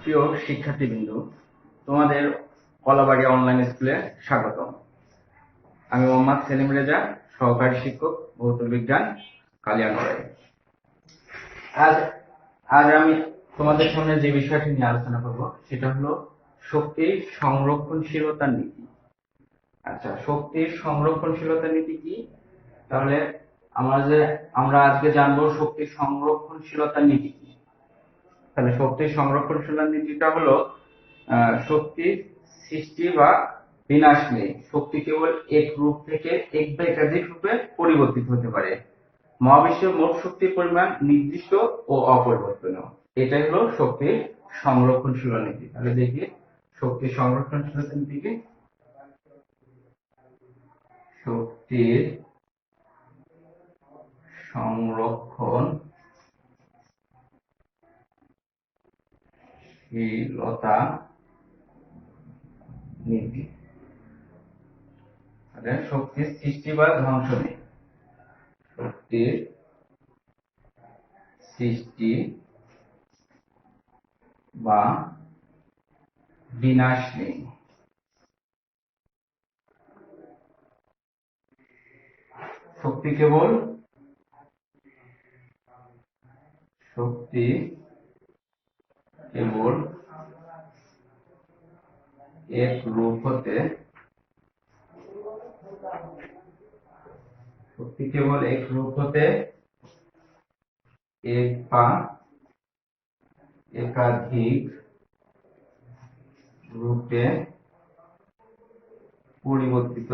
প্রিয় শিক্ষার্থীবৃন্দ, তোমাদের কলাবাড়ি অনলাইন স্কুলে স্বাগতম। আমি মোহাম্মদ সেলিম রেজা, সহকারী শিক্ষক, ভৌত বিজ্ঞান, কালিয়াগঞ্জ। আজ আমি তোমাদের সামনে যে বিষয়টি নিয়ে আলোচনা করব সেটা হলো শক্তির সংরক্ষণশীলতার নীতি। আচ্ছা, শক্তির সংরক্ষণশীলতার নীতি কি? তাহলে আমরা আজকে জানবো শক্তির সংরক্ষণশীলতার নীতি কি। তাহলে শক্তির সংরক্ষণশীলতার নীতিটা হলো শক্তির সৃষ্টি বা বিনাশ নেই। শক্তি কেবল এক রূপ থেকে এক বা একাধিক রূপে পরিবর্তিত হতে পারে। মহাবিশ্বের মোট শক্তির পরিমাণ নির্দিষ্ট ও অপরিবর্তনীয়। এটাই হলো শক্তির সংরক্ষণশীল নীতি। তাহলে দেখি শক্তির সংরক্ষণশীলতা নীতি কি। শক্তির সংরক্ষণশীলতা নীতি। শক্তির সৃষ্টি বা ধ্বংস নেই। শক্তির সৃষ্টি বা বিনাশ নেই। শক্তি কেবল এক রূপ হতে এক বা একাধিক রূপে পরিবর্তিত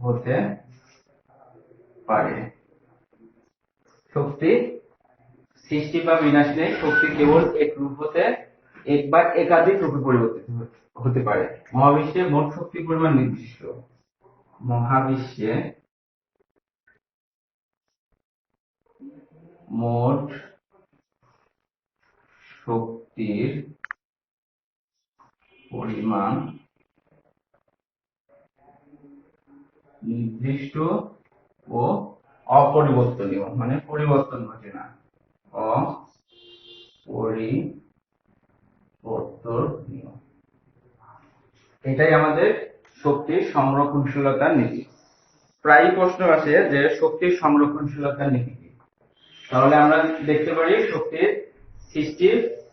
হতে পারে। শক্তি সৃষ্টি বা বিনাশ নেই। শক্তি কেবল এক রূপ হতে এক বা একাধিক রূপে পরিবর্তিত হতে পারে। মহাবিশ্বে মোট শক্তির পরিমাণ নির্দিষ্ট। মহাবিশ্বে মোট শক্তির পরিমাণ নির্দিষ্ট ও অপরিবর্তনীয়, মানে পরিবর্তন ঘটে না, অপরিবর্তনীয়। এটাই আমাদের শক্তির সংরক্ষণশীলতার নীতি। প্রায় প্রশ্ন আসে যে শক্তির সংরক্ষণশীলতার নীতি কি। তাহলে আমরা দেখতে পারি শক্তির সৃষ্টি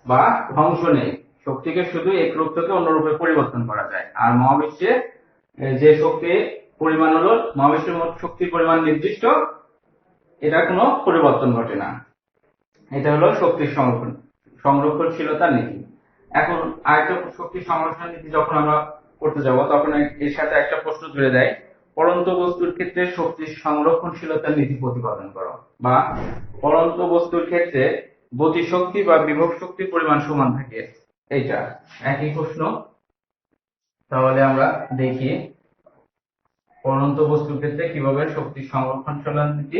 বা ধ্বংস নেই। শক্তিকে শুধু এক রূপ থেকে অন্য রূপে পরিবর্তন করা যায়। আর মহাবিশ্বে যে শক্তির পরিমাণ হলো, মহাবিশ্বের মোট শক্তির পরিমাণ নির্দিষ্ট, এটা কোনো পরিবর্তন ঘটে না। এটা হলো শক্তির সংরক্ষণশীলতার নীতি। এখন আরেকটা শক্তির সংরক্ষণ নীতি যখন আমরা করতে যাব তখন এর সাথে একটা প্রশ্ন জুড়ে দেয়, পরন্ত বস্তুর ক্ষেত্রে শক্তির সংরক্ষণশীলতার নীতি প্রতিপাদন করো, বা পরন্ত বস্তুর ক্ষেত্রে গতিশক্তি বা বিভব শক্তির পরিমাণ সমান থাকে। এইটা একই প্রশ্ন। তাহলে আমরা দেখি পরন্ত বস্তুর ক্ষেত্রে কিভাবে শক্তির সংরক্ষণশীলতার নীতি।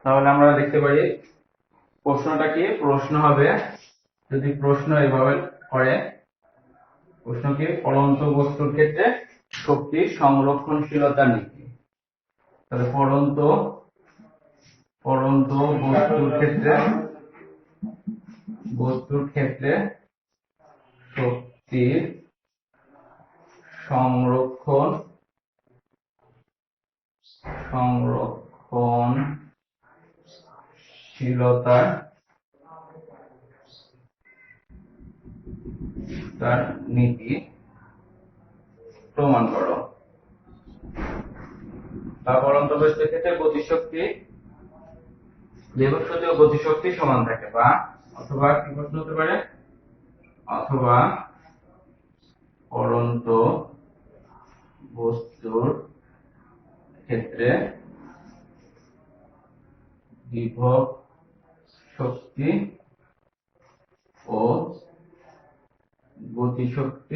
তাহলে আমরা দেখতে পারি প্রশ্নটা কি। প্রশ্ন হবে, যদি প্রশ্ন এইভাবে করে, প্রশ্ন কি, পরন্ত বস্তুর ক্ষেত্রে শক্তির সংরক্ষণশীলতা নীতি। তাহলে পরন্ত বস্তুর ক্ষেত্রে শক্তির সংরক্ষণশীলতার নীতি প্রমাণ করো। বা পরন্ত বস্তুর ক্ষেত্রে গতিশক্তি, বিভব শক্তি ও গতিশক্তি সমান থাকে। বা অথবা কি প্রশ্ন হতে পারে, অথবা পরন্ত বস্তুর ক্ষেত্রে বিভব শক্তি ও গতিশক্তি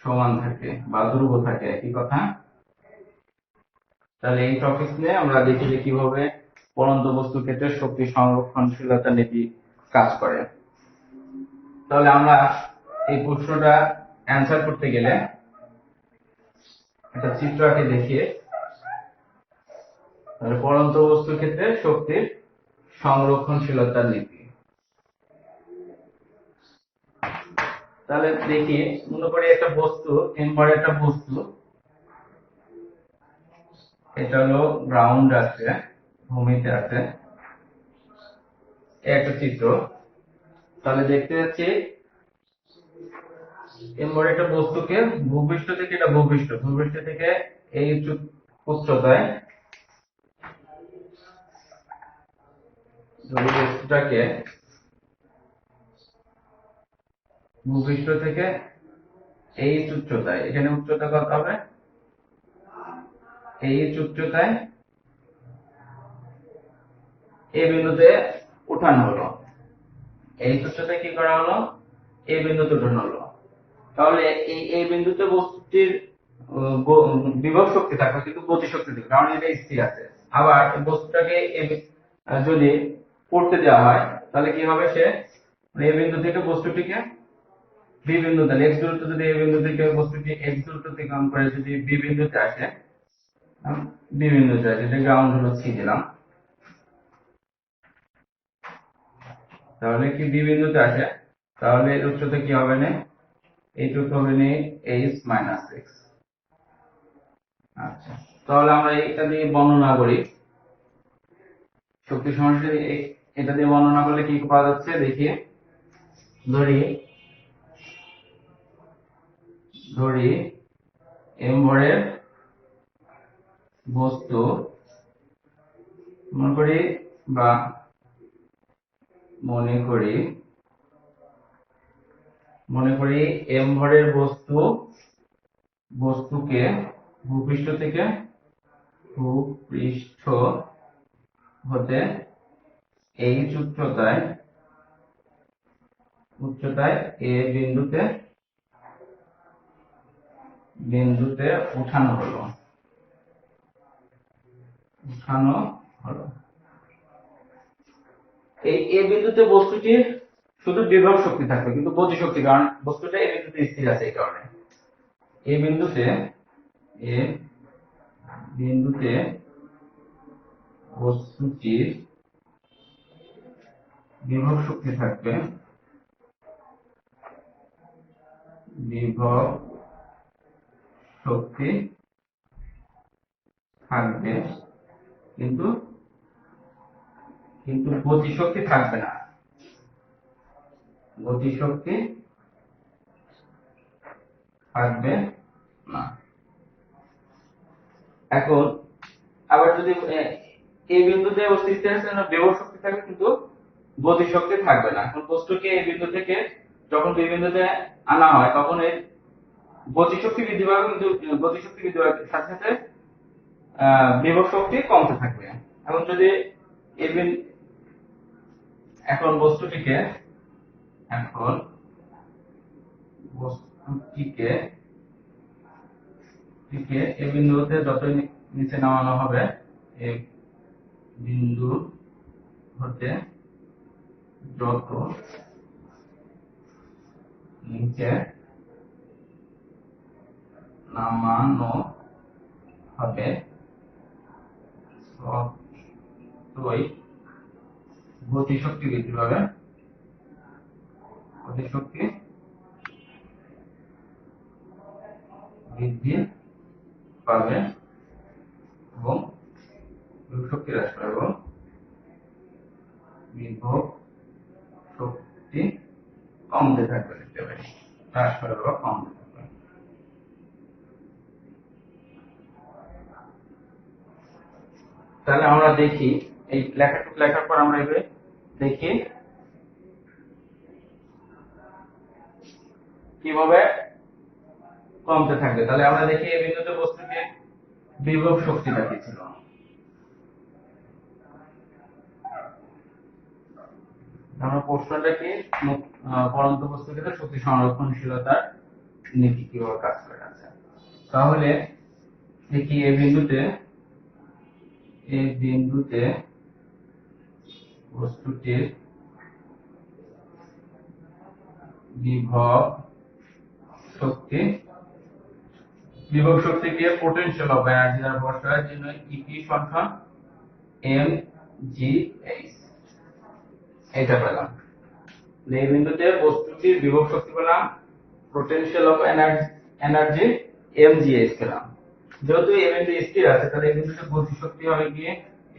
সমান থাকে বা ধ্রুব থাকে, একই কথা। তাহলে এই টপিক নিয়ে আমরা দেখি যে কিভাবে পরন্ত বস্তুর ক্ষেত্রে শক্তি সংরক্ষণশীলতা নীতি কাজ করে। তাহলে আমরা এই প্রশ্নটা অ্যান্সার করতে গেলে একটা চিত্র আঁকে দেখিয়ে, তাহলে পড়ন্ত বস্তুর ক্ষেত্রে শক্তির সংরক্ষণশীলতার নীতি। তাহলে দেখি, মনে করি একটা বস্তু, এমবারে একটা বস্তু, এটা হলো গ্রাউন্ড আছে, ভূমিতে আছে, একটা চিত্র। তাহলে দেখতে যাচ্ছি এমবারে একটা বস্তুকে ভূপৃষ্ঠ থেকে, এটা ভূপৃষ্ঠ, ভূপৃষ্ঠ থেকে এই উচ্চতায় যদি বস্তুটাকে ভূপৃষ্ঠ থেকে এই উচ্চতায়, এখানে উচ্চতা কত হবে, এই উচ্চতায় এই বিন্দুতে উঠানো হলো, এই উচ্চতায় কি করা হলো, এই বিন্দুতে উঠানো হলো। তাহলে এই বিন্দুতে বস্তুটির বিভব শক্তি থাকবে, কিন্তু গতি শক্তি থাকবে, কারণ এটা স্থির আছে। আবার বস্তুটাকে যদি পড়তে দেওয়া হয়, তাহলে কি হবে, সে এই বিন্দু থেকে বস্তুটিকে বি বিন্দু, তাহলে এক্স দূরত্ব যদি এই বিন্দু থেকে বস্তুটি এক্স দূরত্ব অতিক্রম করে যদি বি বিন্দুতে আসে, বি বিন্দুতে আসে, এটা গ্রাউন্ড হলো সি দিলাম, তাহলে কি বি বিন্দুতে আসে, তাহলে এর উচ্চতা কি হবে না, এইটুকু হবে না এইচ মাইনাস এক্স। আচ্ছা, তাহলে আমরা এটা দিয়ে বর্ণনা করি, শক্তি সমষ্টি এটা দিয়ে বর্ণনা করলে কি পাওয়া যাচ্ছে দেখি। ধরি এম ভরের বস্তু মনে করি এম ভরের বস্তুকে ভূপৃষ্ঠ হতে এই উচ্চতায় এ বিন্দুতে উঠানো হলো। এই এ বিন্দুতে বস্তুটির শুধু বিভব শক্তি থাকবে, কিন্তু গতি শক্তি, কারণ বস্তুটা এই বিন্দুতে স্থির আছে, এই কারণে এই বিন্দুতে বস্তুটির বিভব শক্তি থাকবে, কিন্তু গতি শক্তি থাকবে না, এখন আবার যদি এই বিন্দুতে স্থির আছে, বিভব শক্তি থাকবে, কিন্তু গতি শক্তি থাকবে না। এখন বস্তুকে এই বিন্দু থেকে যখন বি বিন্দুতে আনা হয়, তখন এর গতি শক্তি বৃদ্ধি পাবে, কিন্তু গতি শক্তি বৃদ্ধি পাওয়ার সাথে সাথে বিভব শক্তি কমতে থাকবে। এখন যদি এখন বস্তুটিকে এই বিন্দু হতে যত নিচে নামানো হবে, এই বিন্দু হতে যত নিচে নামানো হবে, ততই গতি শক্তি বৃদ্ধি পাবে, এবং শক্তি হ্রাস পাবে, এবং বিভব শক্তি কমতে থাকবে, লিখতে পারি হ্রাস পাবে বা কমতে থাকবে। তাহলে আমরা দেখি, এই লেখার পর আমরা এবার দেখি কিভাবে কমতে থাকবে। তাহলে আমরা দেখি এই বিন্দুতে বস্তুটির বিভব শক্তিটা কি ছিল। আমরা প্রশ্নটা কি, পরন্ত বস্তুর ক্ষেত্রে শক্তি সংরক্ষণশীলতার নীতি কিভাবে কাজ করে আছে। তাহলে দেখি এই বিন্দুতে বস্তুটির বিভব শক্তি, বিভব শক্তিকে পোটেনশিয়াল অফ এনার্জি দ্বারা প্রকাশ করার জন্য ইপি সমান এম জি এইচ। এটা পেলাম। এই বিন্দুতে বস্তুটির বিভব শক্তি পেলাম, potential of energy M G H পেলাম। যেহেতু এই বিন্দু স্থির আছে, তাহলে এই বিন্দুতে গতি শক্তি হবে কি,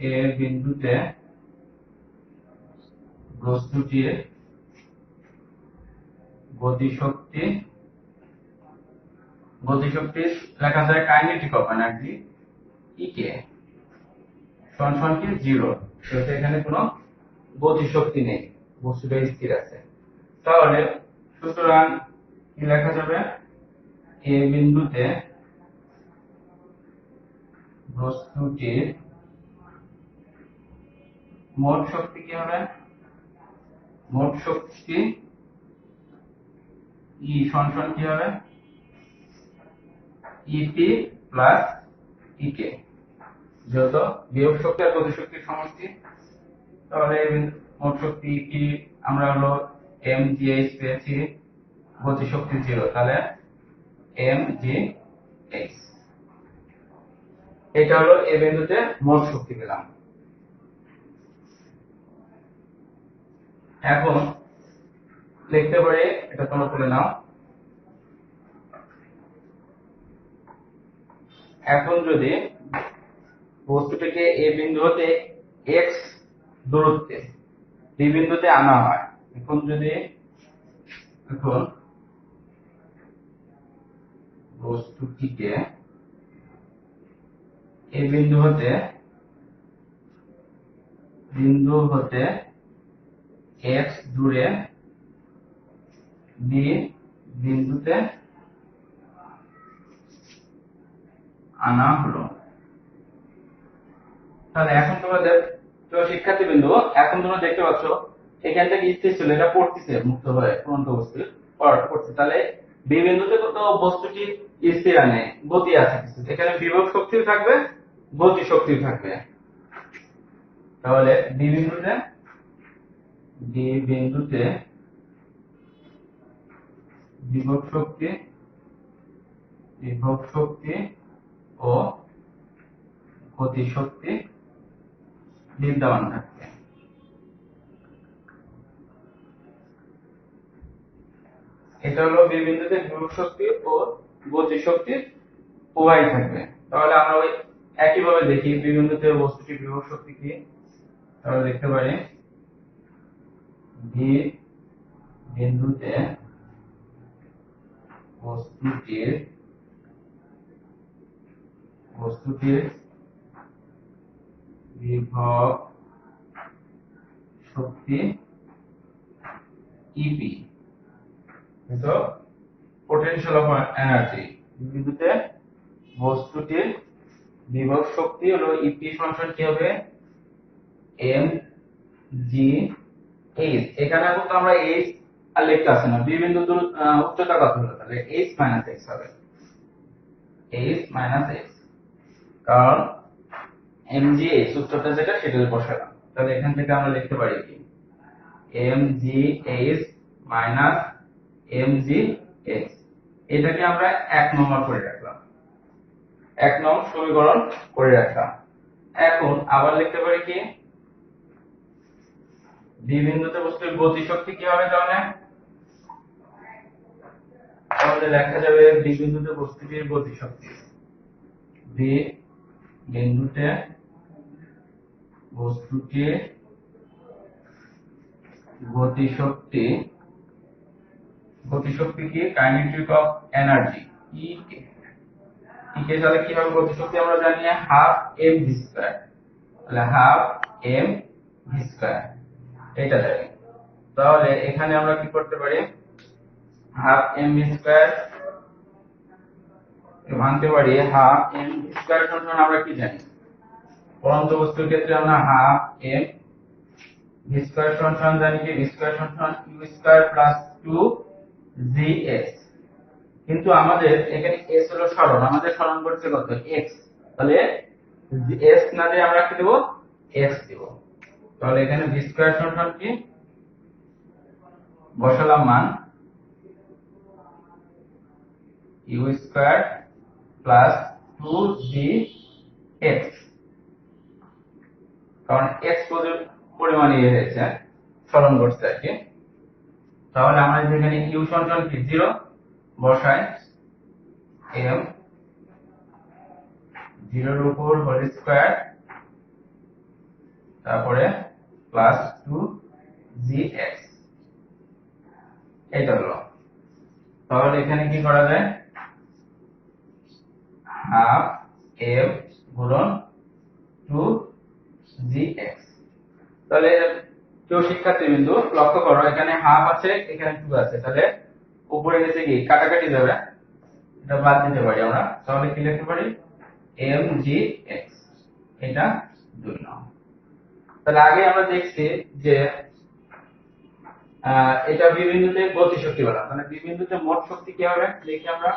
এই বিন্দুতে বস্তুটির গতি শক্তি লেখা যায় কাইনেটিক অফ এনার্জি ইকে সমান কি 0। সেটা এখানে কোনো গতি শক্তি নেই, বস্তুটা স্থির আছে। তাহলে সুতরাং কি লেখা যাবে, এই বিন্দুতে বস্তুটির মোট শক্তি কি হবে, মোট শক্তি ই সমান কি হবে, ইপি প্লাস ইকে, যেহেতু বিভব শক্তি আর গতি শক্তির সমষ্টি। তাহলে মোট শক্তি কি আমরা হলো এম জি এইচ পেয়েছি, গতি শক্তি 0, তাহলে এম জি এইচ। এটা হলো এই বিন্দুতে মোট শক্তি পেলাম। এখন লিখতে পারি, এটা তোমরা তুলে নাও। এখন যদি বস্তুটিকে এই বিন্দু হতে এক্স দূরত্বে বি বিন্দুতে আনা হয়, এখন বস্তুটিকে এই বিন্দু হতে এক্স দূরে বি বিন্দুতে আনা হলো। তাহলে এখন তোমাদের তো শিক্ষার্থী বিন্দু, এখন তোমরা দেখতে পাচ্ছ এখান থেকে স্থির ছিল, এটা পড়তেছে মুক্ত হয়ে পূর্ণ অবস্থায় পড়ছে। তাহলে বি বিন্দুতে কত বস্তুটি স্থির আনে, গতি আছে কিছু, এখানে বিভব শক্তিও থাকবে, গতি শক্তিও থাকবে। তাহলে বি বিন্দুতে বিভব শক্তি ও গতি শক্তি বিদ্যমান থাকবে। এটা হলো বি বিন্দুতে বিভব শক্তি ও গতি শক্তি উভয় থাকবে। তাহলে আমরা ওই একইভাবে দেখি বি বিন্দুতে বস্তুটির বিভব শক্তি কি, তাহলে দেখতে পারি বি বিন্দুতে বস্তুটির বিভব শক্তি ইপি, তো পোটেনশিয়াল অফ এনার্জি, বিন্দুতে বস্তুটির বিভব শক্তি হলো ইপি সমান কি হবে, এম জি এইচ। এখানে কিন্তু আমরা এইচ আর লিখতে আসে না, বি বিন্দুর উচ্চতা কত হলো, তাহলে এইচ মাইনাস এক্স হবে, এইচ মাইনাস এক্স, কারণ এম জি এইচ উচ্চতা যেটা সেটা বসালাম। তাহলে এখান থেকে আমরা লিখতে পারি কি, M G H minus M G H. এটাকে আমরা 1 নম্বর করে রাখলাম, 1 নং সমীকরণ করে রাখলাম। এখন আবার লিখতে পারি কি, বি বিন্দুতে বস্তুর গতি শক্তি কি হবে, তাহলে লেখা যাবে বি বিন্দুতে বস্তুটির গতি শক্তি, বি বিন্দুতে বস্তুটির গতি শক্তি কি কাইনেটিক অফ এনার্জি ই কে। তাহলে কি হবে, গতি শক্তি আমরা জানি হাফ এম ভি স্কয়ার, তাহলে হাফ এম ভি স্কয়ার এটা জানি। তাহলে এখানে আমরা কি করতে পারি, হাফ এম ভি স্কয়ার মানতে পারি, হাফ এম ভি স্কয়ার সমান আমরা কি জানি, পরন্ত বস্তুর ক্ষেত্রে আমরা হাফ এম ভি স্কয়ার সমান জানি কি, ভি স্কয়ার সমান U square plus 2 G S. কিন্তু আমাদের এখানে এস হলো সরণ, আমাদের সরণ করতে কত এক্স, তাহলে এস না দিয়ে আমরা কি দেব, এক্স দেব। তাহলে এখানে ভি স্কয়ার সমান কি, বসালাম মান ইউ স্কয়ার প্লাস 2জি এক্স, কারণ এক্স পরিমাণ ইয়ে হয়েছে, স্মরণ করছে আর কি। তাহলে আমরা যেখানে ইউ সমান কি 0 বসাই, এম 0 এর উপর হোল স্কয়ার, তারপরে প্লাস 2gx, এটা হলো। তাহলে এখানে কি করা যায়, হাফ এম গুণন 2gx। তাহলে কেউ শিক্ষার্থীবৃন্দু লক্ষ্য করো, এখানে হাফ আছে, এখানে 2 আছে, তাহলে উপরে নিচে কি কাটাকাটি যাবে, এটা বাদ দিতে পারি আমরা। তাহলে কি লিখতে পারি, mgx, এটা 2 নং। তাহলে আগে আমরা দেখছি যে এটা বি বিন্দুতে গতি শক্তি বলা, মানে বি বিন্দুতে মোট শক্তি কি হবে দেখি আমরা।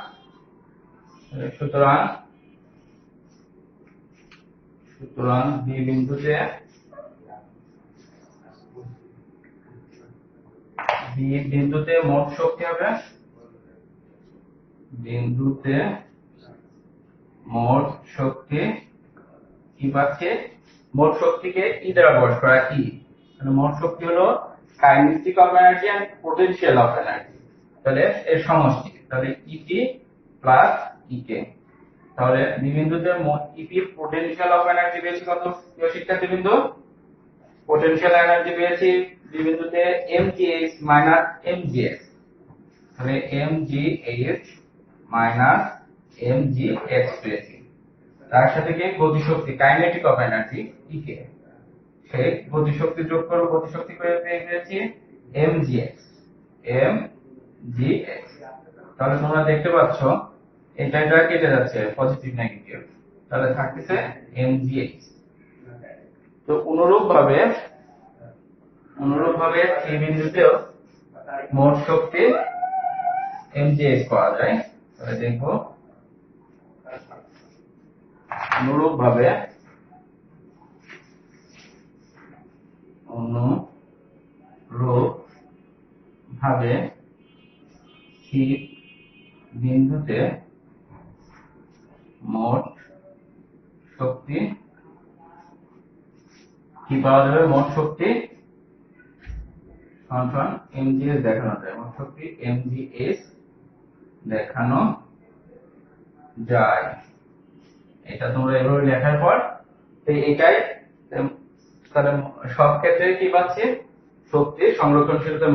সুতরাং বি বিন্দুতে মোট শক্তি হবে, বিন্দুতে মোট শক্তি কি পাচ্ছে, মোট শক্তিকে ই দ্বারা প্রকাশ করা, ই মানে মোট শক্তি হলো kinetic of energy and potential of energy, তাহলে এর সমষ্টি, তাহলে ইপি প্লাস ইকে। তাহলে বি বিন্দুতে মোট ইপি পোটেনশিয়াল অফ এনার্জি পেয়েছি কত প্রিয় শিক্ষার্থীবৃন্দ, পোটেনশিয়াল এনার্জি পেয়েছি বি বিন্দুতে mgh মাইনাস mgx, তাহলে mgh মাইনাস mgx পেয়েছি। তার সাথে কি গতিশক্তি কাইনেটিক অফ এনার্জি ইকে, সেই গতিশক্তি যোগ করব, গতিশক্তি করে পেয়েছি mgx। তাহলে তোমরা দেখতে পাচ্ছ এটা কেটে যাচ্ছে, পজিটিভ নেগেটিভ, তাহলে থাকতেছে mgx। তো অনুরূপভাবে সি বিন্দুতেও মোট শক্তি mgx পাওয়া যায়। তাহলে দেখব অনুরূপভাবে সি বিন্দুতে মোট শক্তি কি পাওয়া যাবে, মোট শক্তি সমান mgh দেখানো যায়, মোট শক্তি mgh দেখানো যায়। এটা তোমরা এভাবে লেখার পর এটাই, তাহলে সব ক্ষেত্রে কি পাচ্ছি, শক্তি সংরক্ষণশীলতা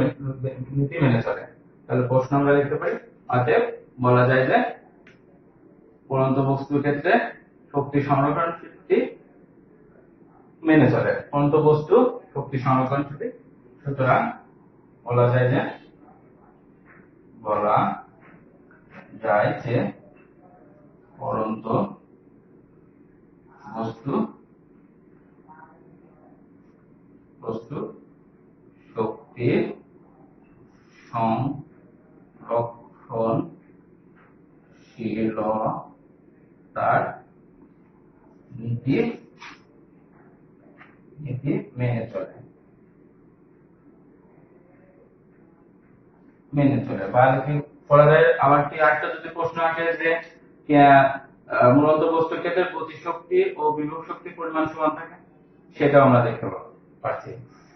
নীতি মেনে চলে। তাহলে প্রশ্ন আমরা লিখতে পারি, অতএব বলা যায় যে পরন্ত বস্তুর ক্ষেত্রে শক্তি সংরক্ষণশীলতা মেনে চলে, পরন্ত বস্তু শক্তি সংরক্ষণশীল। সুতরাং বলা যায় যে পরন্ত বস্তু শক্তির সংরক্ষণশীলতার নীতি মেনে চলে। বা কি বলা যায়, আবার কি আরেকটা যদি প্রশ্ন আসে যে মূলত বস্তুর ক্ষেত্রে গতিশক্তি ও বিভব শক্তির পরিমাণ সমান থাকে, সেটাও আমরা দেখতে পাচ্ছি,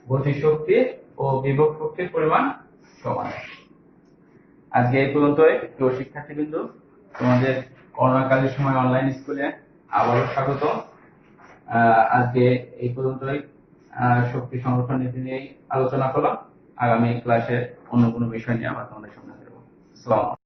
গতিশক্তি ও বিভব শক্তির পরিমাণ সমান। আজকে এই পর্যন্তই। প্রিয় শিক্ষার্থীবৃন্দ, তোমাদের করোনাকালীন সময় অনলাইন স্কুলে আবারও স্বাগত। আজকে এই পর্যন্তই শক্তি সংরক্ষণ নীতি নিয়ে আলোচনা করলাম। আগামী ক্লাসে অন্য কোনো বিষয় নিয়ে আমরা তোমাদের সামনে দেবো। আসসালামু আলাইকুম।